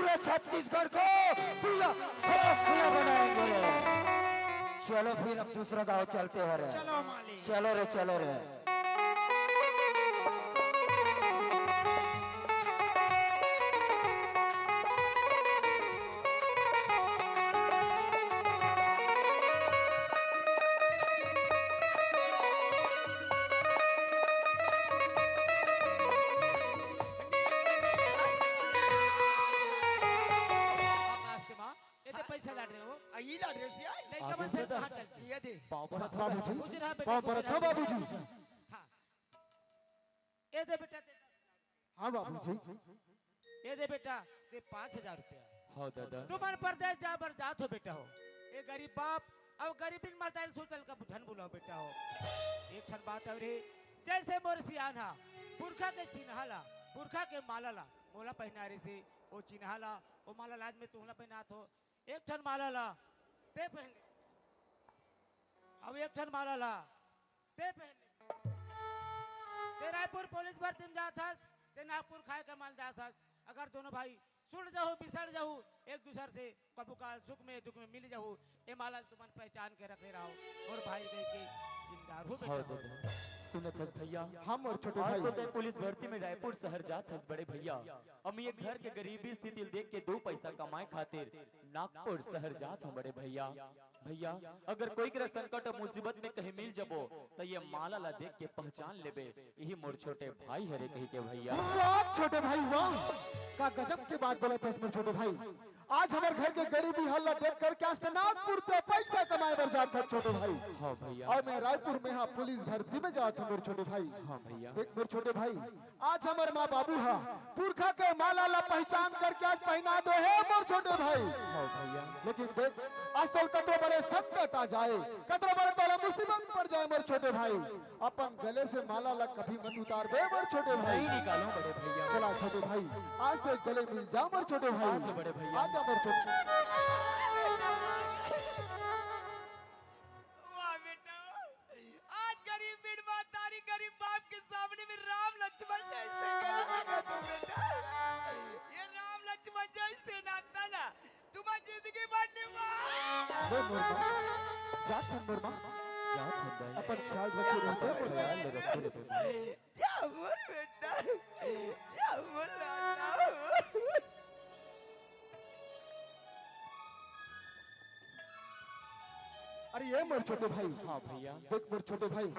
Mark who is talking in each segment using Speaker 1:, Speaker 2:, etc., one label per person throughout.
Speaker 1: पूरे छत्तीसगढ़ को पूरा खुला बनाएंगे। चलो फिर अब दूसरा गांव चलते हैं रे।
Speaker 2: चलो मालिक।
Speaker 1: चलो रे चलो रे।
Speaker 3: पैसा लाड रहे हो
Speaker 2: आई ला ड्रेस यार
Speaker 3: नहीं कमन फिर कहां चलती
Speaker 2: ये दे
Speaker 1: पाँव पर था बाबूजी।
Speaker 3: पाँव पर था
Speaker 1: बाबूजी।
Speaker 3: हां ये दे बेटा दे।
Speaker 1: हाँ बाबूजी।
Speaker 3: ये दे बेटा दे 5000 रुपया।
Speaker 1: हाँ दादा।
Speaker 3: तुम परदेश जा बर जात हो बेटा हो ये गरीब बाप अब गरीबी माता सोचल का धन बुलाओ बेटा हो। एक क्षण बात है रे जैसे मोर सियाना पुरखा के चिन्हाला पुरखा के मालाला मोला पहना रे से वो चिन्हाला वो माला लाज में तुहला पहनात हो एक ठन माला ला ते पहन अब एक ठन माला ला ते पहन ते रायपुर पुलिस भर्ती में जात हस ते नागपुर खाए का माल जात हस अगर दोनों भाई सुड़ जाओ बिसड़ जाओ एक दूसरे से कबू का सुख में दुख में मिल जाओ ये माला तुम पहचान के रखे रहो और भाई देख के जिंदा हो बेटा।
Speaker 1: सुनत हस भैया
Speaker 4: हम और छोटे
Speaker 1: आज
Speaker 4: भाई
Speaker 1: तो पुलिस भर्ती में रायपुर शहर जात हस बड़े भैया। हम ये घर के गरीबी स्थिति देख के 2 पैसा कमाए खातिर नागपुर शहर जात हूँ बड़े भैया। भैया अगर कोई के संकट और मुसीबत में कहीं मिल जबो तो ये माला ला देख के पहचान लेबे यही मोर छोटे भाई हरे कही के भैया।
Speaker 4: वाह छोटे भाई वाह का गजब की बात बोला था इसमें छोटे भाई। आज हमारे घर के गरीबी हालत देख कर क्या नागपुर तो पैसा कमाए बर जाता छोटे भाई।
Speaker 1: हाँ भैया।
Speaker 4: और मैं रायपुर में यहाँ पुलिस भर्ती में जाता हूँ मेरे छोटे भाई।
Speaker 1: हाँ भैया।
Speaker 4: देख मेरे छोटे भाई आज हमारे माँ बाबू हा पुरखा के माला ला पहचान करके आज पहना दो है मोर छोटे भाई।
Speaker 1: हाँ भैया।
Speaker 4: लेकिन देख आज तो कतरो बड़े संकट आ जाए कतरो बड़े बड़े मुसीबत पड़ जाए मोर छोटे भाई अपन गले से माला ला कभी मत उतार बे मोर छोटे भाई।
Speaker 1: नहीं निकालो बड़े भैया।
Speaker 4: चला छोटे भाई आज तो गले मिल जा मोर छोटे भाई।
Speaker 1: आज बड़े भैया।
Speaker 4: आज मोर छोटे
Speaker 2: वाह बेटा आज गरीब बिरबा तारी गरीब बाप के सामने में राम लक्ष्मण जैसे खड़ा तू बेटा ये राम लक्ष्मण जैसे नाता ना तुम्हारी जिंदगी बनने वाला
Speaker 4: जात हन मोर मां
Speaker 1: जात हन भाई।
Speaker 4: अपन ख्याल रखे रहते
Speaker 1: ख्याल रखो रे भाई।
Speaker 2: जा मोर बेटा जा मोर लाला
Speaker 4: अरे ये मोर छोटे भाई।
Speaker 1: हाँ भैया।
Speaker 4: देख मोर छोटे भाई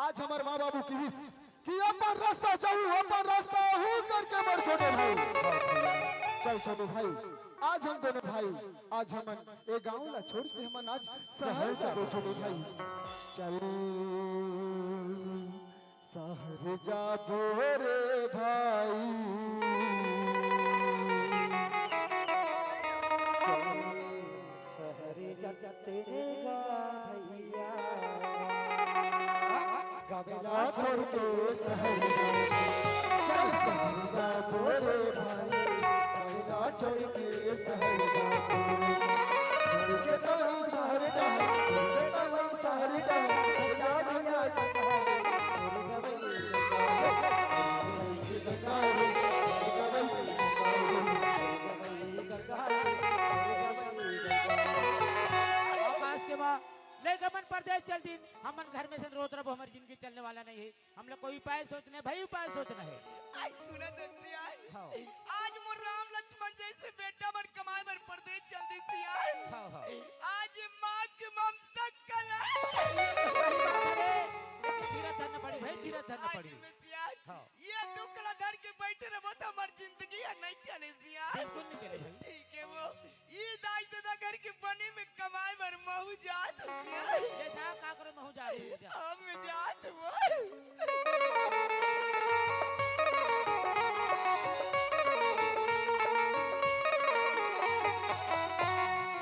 Speaker 4: आज हमारे माँ बाबू की हिस्स कि अपन रास्ता चाहूँ अपन रास्ता हूँ करके मोर छोटे भाई। चल छोटे भाई आज हम दोनों भाई आज हमन एक गांव ला छोड़ के हमन आज शहर चलो छोटे भाई। चल शहर जाबो रे भाई गवेला छोड़ के शहर चल शहर जाबो रे भाई गवेला छोड़ के शहर जाबो छोड़ के तो शहर जाबो छोड़ के तो शहर जाबो जा दिया
Speaker 3: आकाश के माँ ले गमन परदेश चल दिन हमन घर में से रोत रब हमारी जिंदगी चलने वाला नहीं है हम लोग कोई उपाय सोचने भाई उपाय सोचना है।
Speaker 2: आज सुना दसियार
Speaker 3: हाँ।
Speaker 2: आज मोर राम लक्ष्मण जैसे बेटा मन कमाए बर परदेश चल दी सियार
Speaker 3: हाँ हाँ
Speaker 2: आज मां की ममता कला
Speaker 3: धीरज धरना पड़ी भाई धीरज धरना
Speaker 2: आज
Speaker 3: पड़ी।
Speaker 2: में सियार
Speaker 3: हाँ।
Speaker 2: ये दुखला घर के बैठे रहो तो हमारी जिंदगी है नहीं चले सियार
Speaker 3: बिल्कुल नहीं चले भाई।
Speaker 2: ठीक है वो ये दाई दादा घर के बने में कमाए बर महू जात हो सियार
Speaker 3: ये जा का करो महू जा रही है जा।
Speaker 2: हम जात वो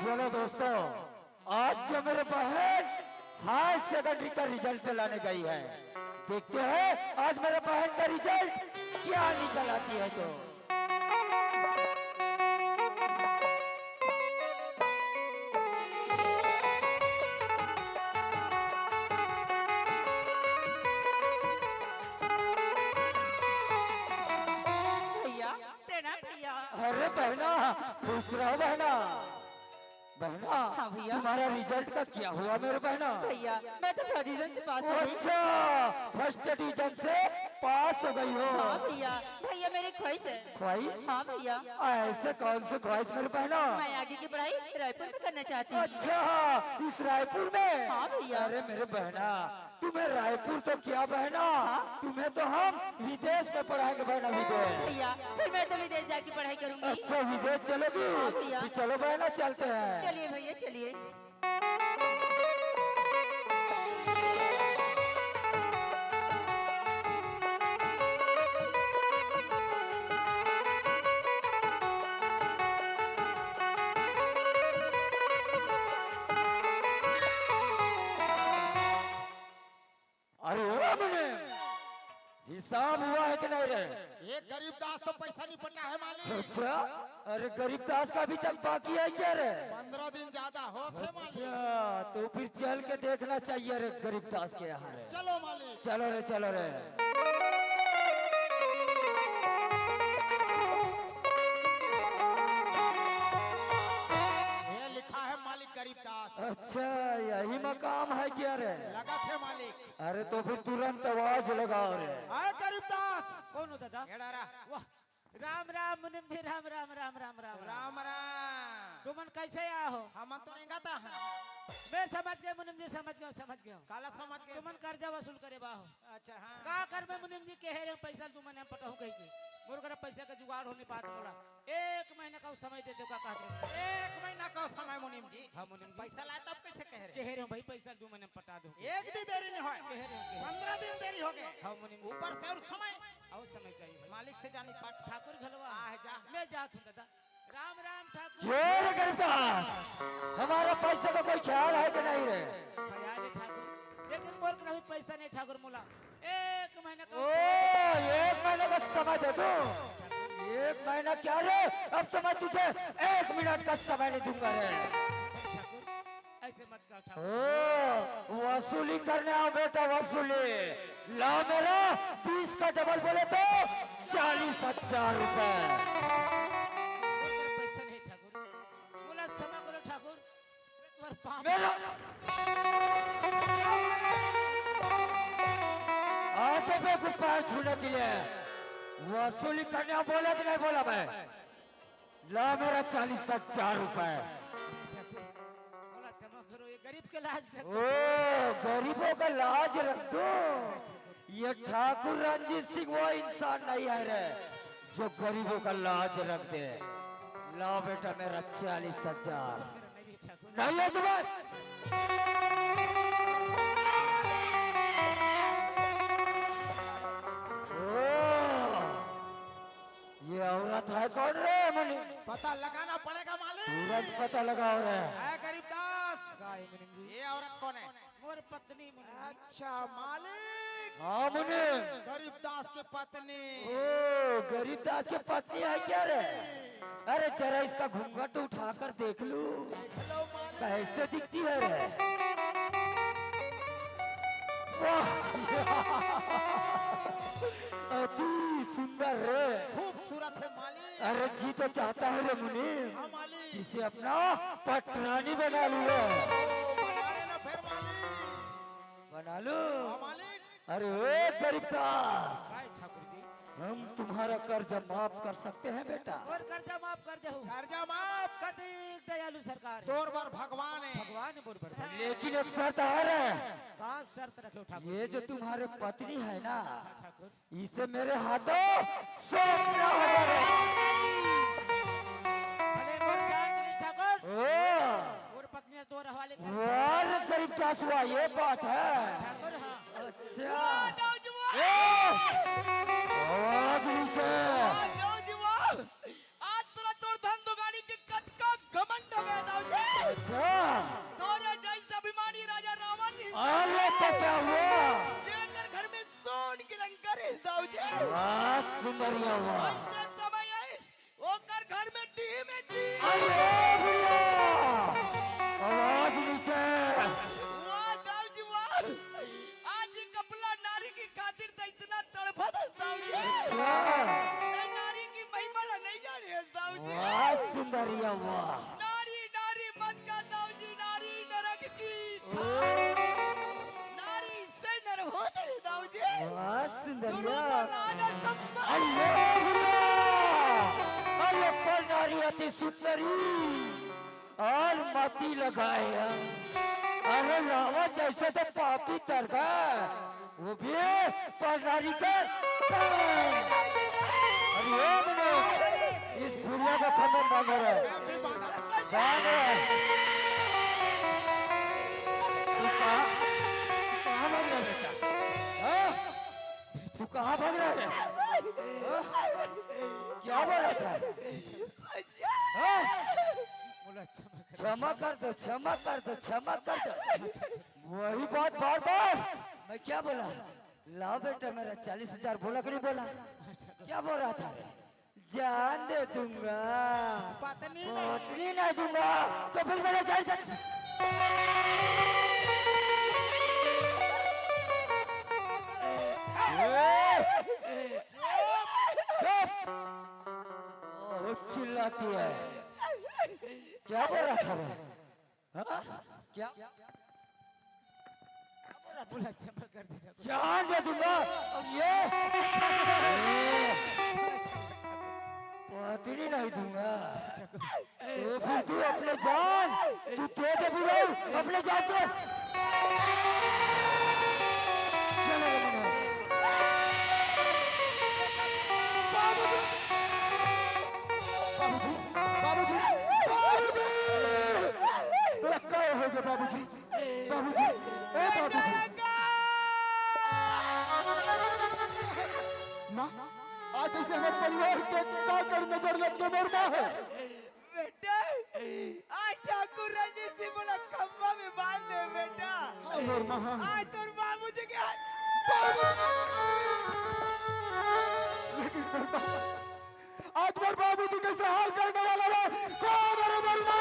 Speaker 1: चलो दोस्तों आज जो मेरे बहन हाई सेकेंडरी का रिजल्ट लाने गई है देखते हैं आज मेरे बहन का रिजल्ट क्या निकल आती है। तो
Speaker 3: भैया प्रणाम भैया।
Speaker 1: अरे अरे बहना खुश रहो बहना। बहना
Speaker 5: हाँ भैया।
Speaker 1: तुम्हारा रिजल्ट का क्या हुआ मेरे बहना?
Speaker 5: भैया मैं तो फर्स्ट डिवीजन से पास हो गई।
Speaker 1: अच्छा फर्स्ट डिवीजन से पास हो गई हो।
Speaker 5: हाँ भैया, भैया मेरी ख्वाहिश है।
Speaker 1: ख्वाहिश?
Speaker 5: हाँ भैया,
Speaker 1: ऐसे कौन सी ख्वाहिश मेरे बहना?
Speaker 5: मैं आगे की पढ़ाई रायपुर में करना चाहती हूँ।
Speaker 1: अच्छा इस रायपुर में?
Speaker 5: हाँ भैया।
Speaker 1: अरे मेरे बहना तुम्हें रायपुर तो क्या बहना, तुम्हें तो हम विदेश में पढ़ाएंगे बहना, विदेश।
Speaker 5: भैया फिर मैं तो विदेश जाके पढ़ाई करूंगी।
Speaker 1: अच्छा विदेश चलोगी?
Speaker 5: हाँ भैया।
Speaker 1: तो चलो बहना चलते हैं।
Speaker 5: चलिए भैया चलिए।
Speaker 1: अरे ओ मुने हिसाब हुआ है कि नहीं रे?
Speaker 6: एक गरीब दास तो पैसा नहीं पटा है मालिक।
Speaker 1: अच्छा अरे गरीब दास का अभी तक बाकी है क्या रे?
Speaker 6: 15 दिन ज्यादा हो थे मालिक।
Speaker 1: अच्छा तो फिर चल के देखना चाहिए रे गरीब दास के यहाँ रे।
Speaker 6: चलो मालिक।
Speaker 1: चलो रे चलो रे।
Speaker 6: ये लिखा है मालिक गरीब दास।
Speaker 1: अच्छा यही मकाम है क्या रे?
Speaker 6: लगा थे मालिक।
Speaker 1: अरे तो फिर तुरंत आवाज लगाओ रे।
Speaker 6: आए गरीब दास।
Speaker 3: कौन हो दादा?
Speaker 6: एड़ा रा।
Speaker 3: वाह राम राम मुनिम जी, राम राम राम राम राम
Speaker 6: राम राम।
Speaker 3: तुमन कैसे आया हो?
Speaker 6: हम तो नहीं गाता है।
Speaker 3: मैं समझ गया मुनिम जी, समझ गया।
Speaker 6: काला समझ के।
Speaker 3: तुमन कर्जा वसूल करे बाहो।
Speaker 6: अच्छा हाँ।
Speaker 3: का कर में मुनिम जी कह रहे हो पैसा तुमने हम पटाऊ कही के मोर करे पैसा का जुगाड़ होने पात बोला 1 महीने का समय दे दो का कहते हो।
Speaker 6: 1 महीना का समय मुनीम जी।
Speaker 3: हाँ मुनिम जी
Speaker 6: पैसा लाए तब कैसे कह रहे?
Speaker 3: कह रहे हो भाई पैसा 2 महीने में पटा दो।
Speaker 6: एक दिन देरी नहीं होए।
Speaker 3: कह रहे हो
Speaker 6: 15 दिन देरी हो गए।
Speaker 3: हाँ मुनिम जी
Speaker 6: ऊपर से और समय।
Speaker 3: और समय चाहिए भाई।
Speaker 6: मालिक से जानी पाठ।
Speaker 3: ठाकुर घलवा
Speaker 6: आ जा।
Speaker 3: मैं जात हूँ दादा। राम राम ठाकुर।
Speaker 1: जोर गरीब दास हमारा पैसे का कोई ख्याल है कि नहीं रे?
Speaker 3: खयाल है ठाकुर, लेकिन मोर के अभी पैसा नहीं ठाकुर मोला। 1 महीने का
Speaker 1: ओ 1 महीने का समय दे दो। 1 महीना क्या रे, अब तो मैं तुझे 1 मिनट का समय नहीं दूंगा रे।
Speaker 3: ठाकुर ऐसे मत कहो ठाकुर।
Speaker 1: ओ वसूली करने आओ बेटा, वसूली ला मेरा 20 का डबल बोले तो 40,000 रुपए।
Speaker 3: मोर के पैसा नहीं ठाकुर, मोला समय करो ठाकुर। मैं तुम्हारे पाँव
Speaker 1: मेरा आते पे को पैर छूने के लिए वसूली करने आओ बोला कि नहीं बोला मैं? ला मेरा 40,000 रुपए।
Speaker 3: मोला क्षमा करो, ये गरीब के लाज रखो।
Speaker 1: ओ गरीबों का लाज रख दो। ये ठाकुर रंजीत सिंह वो इंसान नहीं है रे जो गरीबों का लाज रख दे। ला बेटा मेरा 40,000।
Speaker 3: नहीं ठाकुर,
Speaker 1: नहीं है तुम्हें? ओ, ये औरत है कौन रे मनी?
Speaker 6: पता लगाना पड़ेगा मालिक।
Speaker 1: तुरंत पता लगाओ रे।
Speaker 6: है गरीब दास।
Speaker 3: का है मुनिम जी?
Speaker 6: ये औरत कौन है?
Speaker 3: मोर पत्नी मुनिम जी।
Speaker 6: अच्छा मालिक
Speaker 1: हाँ मुनि।
Speaker 6: गरीब दास की पत्नी।
Speaker 1: ओ गरीब दास की पत्नी है क्या रे? अरे जरा इसका घूंघट उठाकर देख लू कैसे दिखती है रे। वाह अति सुंदर रे।
Speaker 6: खूबसूरत है मालिक।
Speaker 1: अरे जी तो चाहता है रे मुनि
Speaker 6: हाँ मालिक।
Speaker 1: इसे अपना पटरानी बना लूँ।
Speaker 6: बना लेना फिर मालिक।
Speaker 1: बना लू।
Speaker 6: हाँ मालिक।
Speaker 1: अरे ओ गरीब दास
Speaker 3: का है ठाकुर जी?
Speaker 1: हम तुम्हारा कर्ज माफ कर सकते हैं बेटा।
Speaker 3: और कर्जा माफ कर दे।
Speaker 6: कर्जा माफ।
Speaker 3: कति दयालु सरकार है।
Speaker 6: तोर बर भगवान है।
Speaker 3: भगवान बोल पर
Speaker 1: लेकिन एक शर्त है रे,
Speaker 3: कहाँ शर्त रखे हो ठाकुर?
Speaker 1: ये जो तुम्हारे पत्नी है ना
Speaker 3: ठाकुर
Speaker 1: इसे मेरे हाथों सौंपना होगा रे।
Speaker 3: भले मोर जान चली ठाकुर,
Speaker 1: ओ
Speaker 3: मोर पत्नी तोर हवाले कर।
Speaker 1: वाह गरीब दास हुआ ये बात है।
Speaker 3: ठाकुर हाँ
Speaker 1: अच्छा
Speaker 2: नौजवान
Speaker 1: आवाज नीचे।
Speaker 2: नौजवान आज तोरा तोर धन दुगानी के कद का घमंड हो गया दाऊजी।
Speaker 1: अच्छा
Speaker 2: तोरे जैसे अभिमानी राजा रावण
Speaker 1: अरे तो क्या हुआ?
Speaker 2: जेकर घर में सोन की लंकर है दाऊजी।
Speaker 1: वाह सुंदरिया हुआ।
Speaker 2: ऐसे समय है ओकर घर में डी में डी।
Speaker 1: अरे भैया आवाज नीचे।
Speaker 2: वाह नौजवान आज ही कपला नारी की खातिर तो इतना तड़फत है दाऊजी।
Speaker 1: अच्छा
Speaker 2: ते नारी की महिमा नहीं जानी है दाऊजी।
Speaker 7: सुंदरिया वाह।
Speaker 2: नारी नारी मत का दाऊ जी, नारी नरक की नारी से नर होते हैं दाऊ जी।
Speaker 7: वाह सुंदरिया।
Speaker 2: राजा सम्मान
Speaker 7: अरे अरे पर नारी अति सुंदरी और मती लगाए हैं। अरे रावण जैसे तो पापी तरगा वो भी पर नारी का अरे ये बने इस बुढ़िया का खबर बांध रहा है बांध रहा है। तू कहाँ भाग रहा है बेटा? हाँ? तू कहाँ भाग रहा है? हाँ? क्या बोल रहा था? हाँ?
Speaker 3: बोला क्षमा कर।
Speaker 7: क्षमा कर दो क्षमा कर दो क्षमा कर दो। वही बात बार बार मैं क्या बोला? लाओ बेटा मेरा 40,000 बोला कि नहीं बोला? क्या बोल रहा था? जान दे दूंगा पत्नी नहीं दूंगा तो फिर मेरा जान चिल्लाती है। क्या बोल रहा था मैं? हाँ? क्या
Speaker 3: बोला क्षमा कर देना।
Speaker 7: जान दे दूंगा और ये पत्नी नहीं दूंगा तो फिर तू अपने जान तू दे दे बुलाऊ अपने जान को। चलो
Speaker 4: बाबूजी बाबूजी बाबूजी बाबूजी लक्का हो गया बाबूजी बाबूजी ए बाबूजी माँ आज ऐसे हमारे परिवार के का कर नजर लग के मेरे माँ है।
Speaker 2: बेटा आज ठाकुर रंजीत सिंह बोला खंबा में बांध दे बेटा।
Speaker 4: हाँ मेरे माँ
Speaker 2: आज तोर बाबूजी के हाथ
Speaker 4: लेकिन मेरे माँ आज मेरे बाबूजी कैसे हाल करने वाला है कौन है मेरे माँ?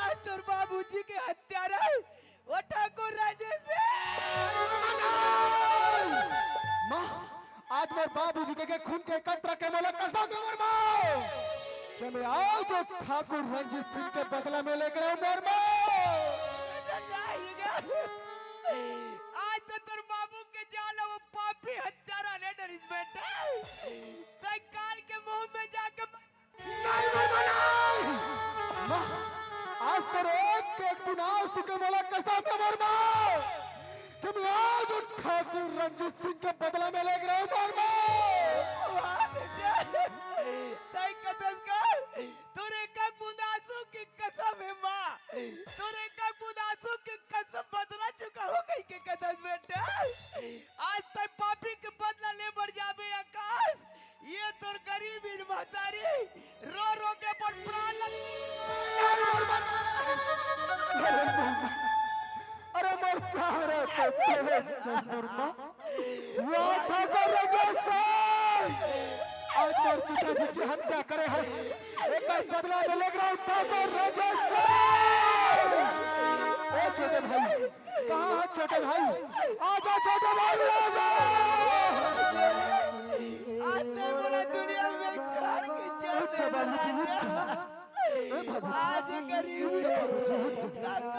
Speaker 2: आज तोर बाबूजी के हत्यारा वो ठाकुर रंजीत सिंह।
Speaker 4: माँ आज मेरे बाबूजी के खून के कतरा के मोला कसम है मेरे माँ कि मैं आज जो ठाकुर रंजीत सिंह के बदला में लेकर आऊं मेरे माँ।
Speaker 2: आज तो तोर बाबू के जाला वो पापी हत्यारा ने डरिस बेटा। तय काल के मुंह में जाके
Speaker 4: नहीं माँ आज तेरे एक गुनाह के मोला कसम है मेरे माँ कि मैं आज जो ठाकुर रंजीत सिंह के बदला में लेकर आऊं मेरे माँ।
Speaker 2: तय कसम का तोरे का बुदासू की कसम है माँ। तोरे का बुदासू की कसम बदला चुका हो गई के कसम बेटा। आज तक पापी के बदला ले बढ़ जाबे आकाश। ये तोर गरीब इन महतारी रो रो के पर प्राण
Speaker 4: अरे मोर सहारा तो तेरे चंद्रमा वो ठाकुर रंजीत सिंह आज मोर पिताजी की हत्या करे हंस एक बदला में लेकर आऊं ठाकुर रंजीत सिंह। ओ छोटे भाई कहाँ है छोटे भाई? आजा छोटे भाई आजा।
Speaker 2: आज तो बोला दुनिया में छोड़ के चल आज गरीब ठाकुर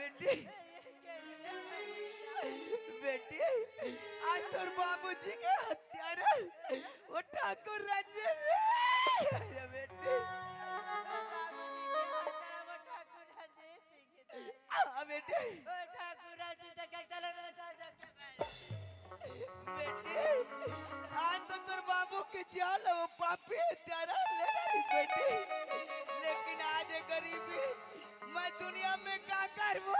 Speaker 2: बेटी बेटी आज तोर बाबूजी के हत्यारा वो ठाकुर रंजन अरे बेटी बेटी बेटी आज तो तोर बाबू के जाल वो पापी हत्यारा ले रही बेटी लेकिन आज ये गरीबी मैं दुनिया में क्या करूं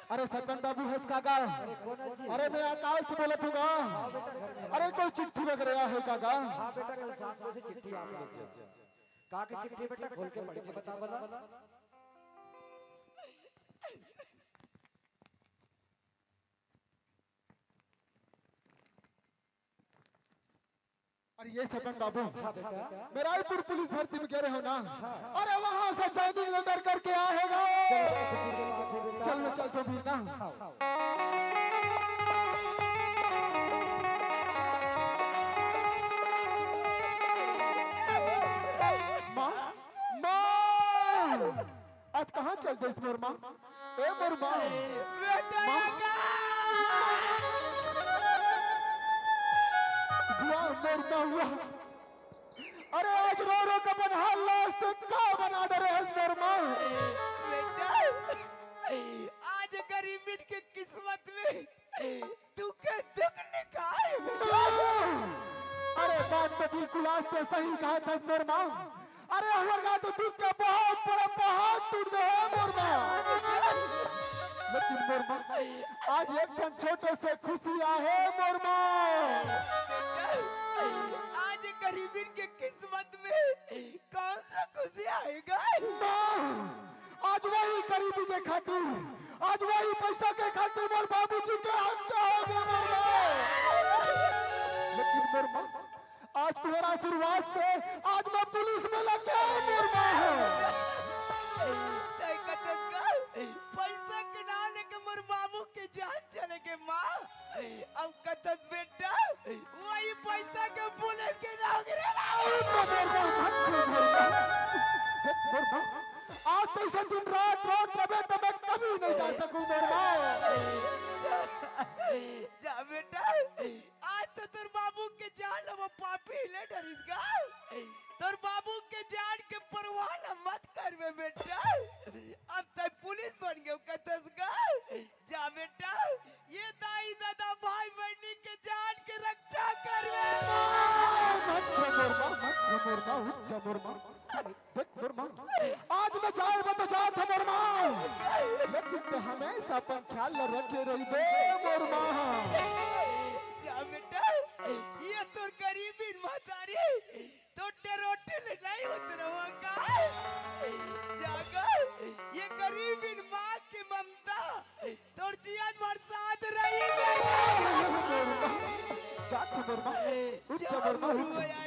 Speaker 4: अरे सज्जन बाबू हंस काका, अरे मैं आकाश से बोलत हूँ गा। अरे कोई चिट्ठी वगैरह है काका?
Speaker 8: हाँ बेटा, कल 7 बजे चिट्ठी आप लोग का की चिट्ठी बेटा खोल के पढ़ के बता बता।
Speaker 4: अरे ये सपन बाबू, मैं रायपुर पुलिस भर्ती में कह रहे हो ना? अरे वहां से जॉइनिंग लेटर करके आएगा। चल मैं चलता हूँ ना। माँ माँ आज कहाँ चलते इस मोर माँ? ए मोर माँ हुआ। अरे आज रो रो का बना लास्ट का बना दे रहे हैं
Speaker 2: बेटा आज गरीबी के किस्मत में तू के दुख लिखा है।
Speaker 4: अरे बात तो बिल्कुल आज तो सही कहा था मोर माँ। अरे हमारे गाँव तो दुख का बहुत बड़ा पहाड़ टूट गया है मोर माँ। लेकिन मोर माँ आज एक टन छोटे से खुशी आहे मोर माँ।
Speaker 2: आज गरीबी के किस्मत में कौन सा खुशी आएगा?
Speaker 4: आज वही गरीबी के खातिर, आज वही पैसा के खातिर मोर बाबूजी के हत्या हो गया। लेकिन मोर माँ आज तुम्हारा आशीर्वाद से आज मैं पुलिस में लग गया।
Speaker 2: पैसा के नाम लेके मोर बाबू के जान चले के माँ। अब कतत बेटा वही पैसा के पुलिस के नौकरी
Speaker 4: आज तो इसे दिन रात रोक रहे तो मैं कभी नहीं जा सकूं
Speaker 2: जा बेटा आज तो तेरे बाबू के जान वो पापी ले डरिसगा। तोर बाबू के जान के परवाह न मत कर बे बेटा। अब तक पुलिस बन गयो कतसगा।
Speaker 4: मुरमा उच्च मुरमा देख मुरमा आज मैं जाए तो जात है मुरमा लेकिन ते हमेशा अपन ख्याल रखे रही बे मुरमा
Speaker 2: जा बेटा ये तो गरीबी महतारी तो रोटी ले नहीं उतरवा का जागा ये गरीबी माँ की ममता तो जीवन बरसात रही
Speaker 4: जात मुरमा उच्च मुरमा उच्च